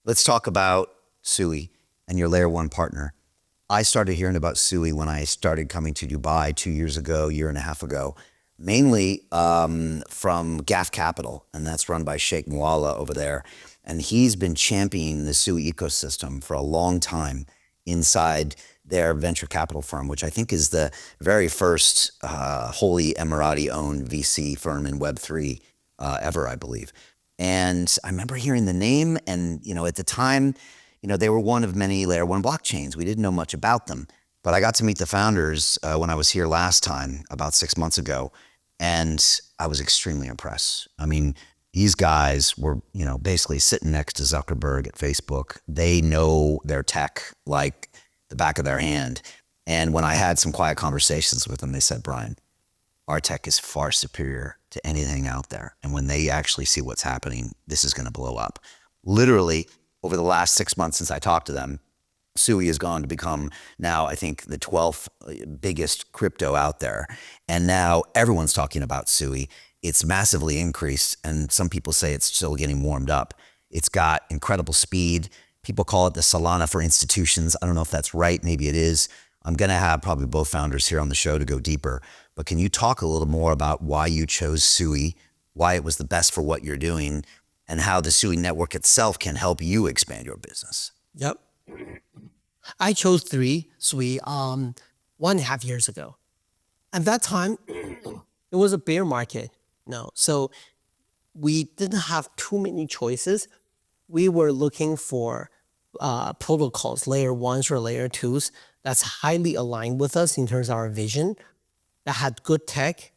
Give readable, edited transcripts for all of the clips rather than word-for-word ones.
Let's talk about SUI and your layer one partner. I started hearing about SUI when I started coming to Dubai 2 years ago, year and a half ago, mainly from GAF Capital, and that's run by Sheikh Mualla over there. And he's been championing the SUI ecosystem for a long time inside their venture capital firm, which I think is the very first wholly Emirati-owned VC firm in Web3 ever, I believe. And I remember hearing the name, and at the time, they were one of many layer one blockchains. We didn't know much about them, but I got to meet the founders when I was here last time, about 6 months ago, and I was extremely impressed. I mean, these guys were, basically sitting next to Zuckerberg at Facebook. They know their tech like the back of their hand. And when I had some quiet conversations with them, they said, Brian, our tech is far superior to anything out there. And when they actually see what's happening, this is going to blow up. Literally, over the last 6 months since I talked to them, SUI has gone to become now, I think, the 12th biggest crypto out there. And now everyone's talking about SUI. It's massively increased, and some people say it's still getting warmed up. It's got incredible speed. People call it the Solana for institutions. I don't know if that's right. Maybe it is. I'm going to have probably both founders here on the show to go deeper. But can you talk a little more about why you chose SUI, why it was the best for what you're doing, and how the SUI network itself can help you expand your business? Yep. I chose SUI 1.5 years ago. At that time, it was a bear market. So we didn't have too many choices. We were looking for protocols, layer ones or layer twos, that's highly aligned with us in terms of our vision, that had good tech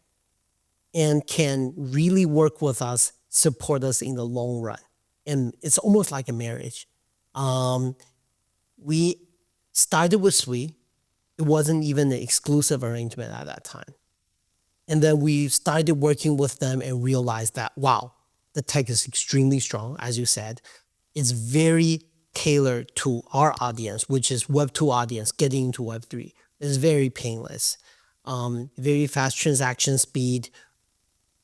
and can really work with us, support us in the long run. And it's almost like a marriage. We started with SUI. It wasn't even an exclusive arrangement at that time. And then we started working with them and realized that, wow, the tech is extremely strong, as you said. It's very tailored to our audience, which is Web2 audience getting into Web3. It's very painless, very fast transaction speed,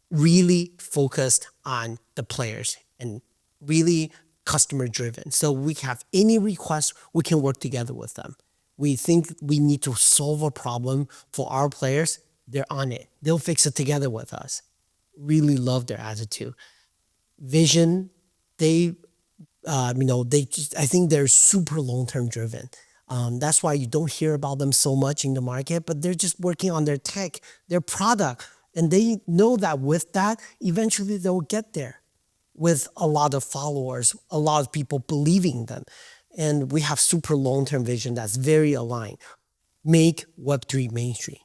really focused on the players and really customer driven. So we have any request, we can work together with them. We think we need to solve a problem for our players, they're on it. They'll fix it together with us. Really love their attitude. Vision, I think they're super long-term driven. That's why you don't hear about them so much in the market, but they're just working on their tech, their product. And they know that with that, eventually they'll get there with a lot of followers, a lot of people believing them. And we have super long-term vision that's very aligned. Make Web3 mainstream.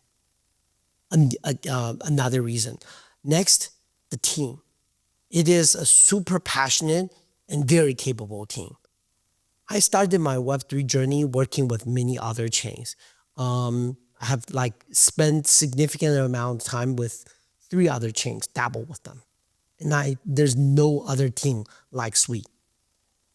Another reason. Next, the team. It is a super passionate and very capable team. I started my Web3 journey working with many other chains. I have spent significant amount of time with 3 other chains, dabble with them. And there's no other team like SUI.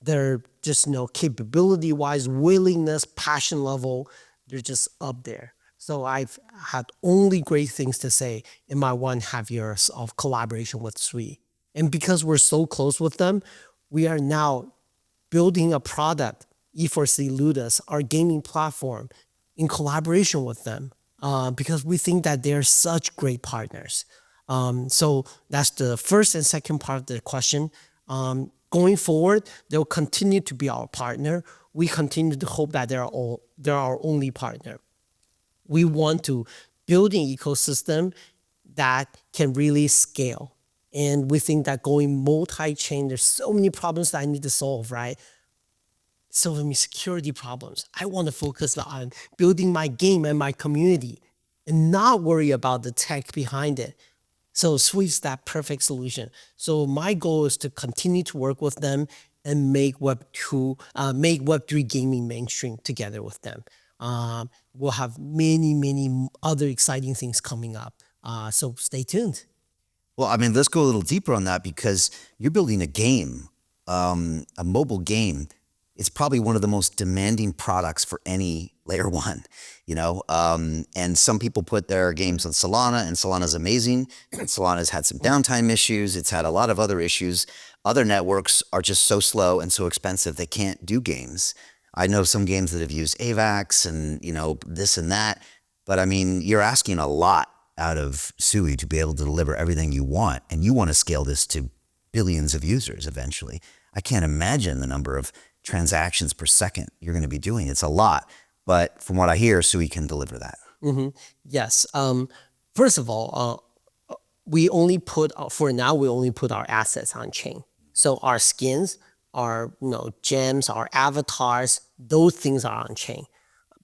They're just, capability-wise, willingness, passion level, they're just up there. So I've had only great things to say in my 1.5 years of collaboration with SUI. And because we're so close with them, we are now building a product, E4C Ludus, our gaming platform, in collaboration with them, because we think that they're such great partners. So that's the first and second part of the question. Going forward, they'll continue to be our partner. We continue to hope that they're our only partner. We want to build an ecosystem that can really scale. And we think that going multi-chain, there's so many problems that I need to solve, right? So many security problems. I want to focus on building my game and my community and not worry about the tech behind it. So SUI's that perfect solution. So my goal is to continue to work with them and make Web3 gaming mainstream together with them. We'll have many other exciting things coming up. So stay tuned. Well, I mean, let's go a little deeper on that, because you're building a game, a mobile game it's probably one of the most demanding products for any layer one, and some people put their games on Solana, and Solana's amazing. And Solana's had some downtime issues. It's had a lot of other issues. Other networks are just so slow and so expensive, they can't do games. I know some games that have used AVAX and, this and that. But I mean, you're asking a lot out of SUI to be able to deliver everything you want. And you want to scale this to billions of users eventually. I can't imagine the number of transactions per second you're going to be doing. It's a lot. But from what I hear, SUI can deliver that. Yes. First of all, we only put our assets on chain. So our skins, our gems, our avatars, those things are on chain.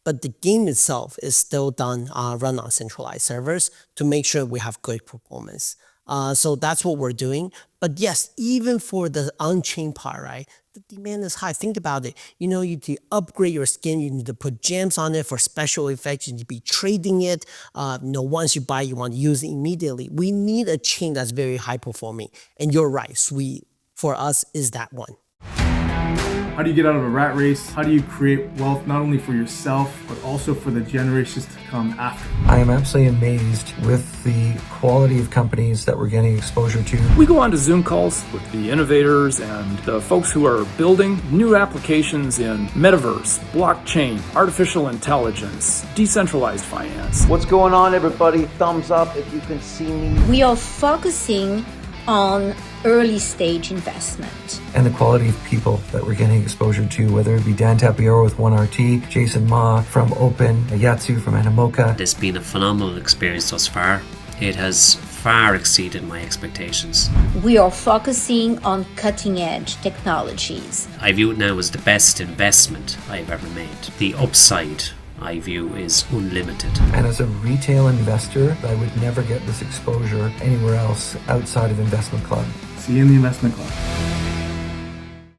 But the game itself is still run on centralized servers to make sure we have good performance. So that's what we're doing. But yes, even for the on-chain part, right, the demand is high. Think about it. You need to upgrade your skin. You need to put gems on it for special effects. You need to be trading it. Once you buy, you want to use it immediately. We need a chain that's very high performing. And you're right, SUI for us is that one. How do you get out of a rat race? How do you create wealth not only for yourself, but also for the generations to come after? I am absolutely amazed with the quality of companies that we're getting exposure to. We go on to Zoom calls with the innovators and the folks who are building new applications in metaverse, blockchain, artificial intelligence, decentralized finance. What's going on, everybody? Thumbs up if you can see me. We are focusing on early stage investment. And the quality of people that we're getting exposure to, whether it be Dan Tapiero with 1RT, Jason Ma from Open, Yatsu from Animoca. It's been a phenomenal experience thus far. It has far exceeded my expectations. We are focusing on cutting edge technologies. I view it now as the best investment I've ever made. The upside I view is unlimited. And as a retail investor, I would never get this exposure anywhere else outside of Investment Club. See you in the Investment Club.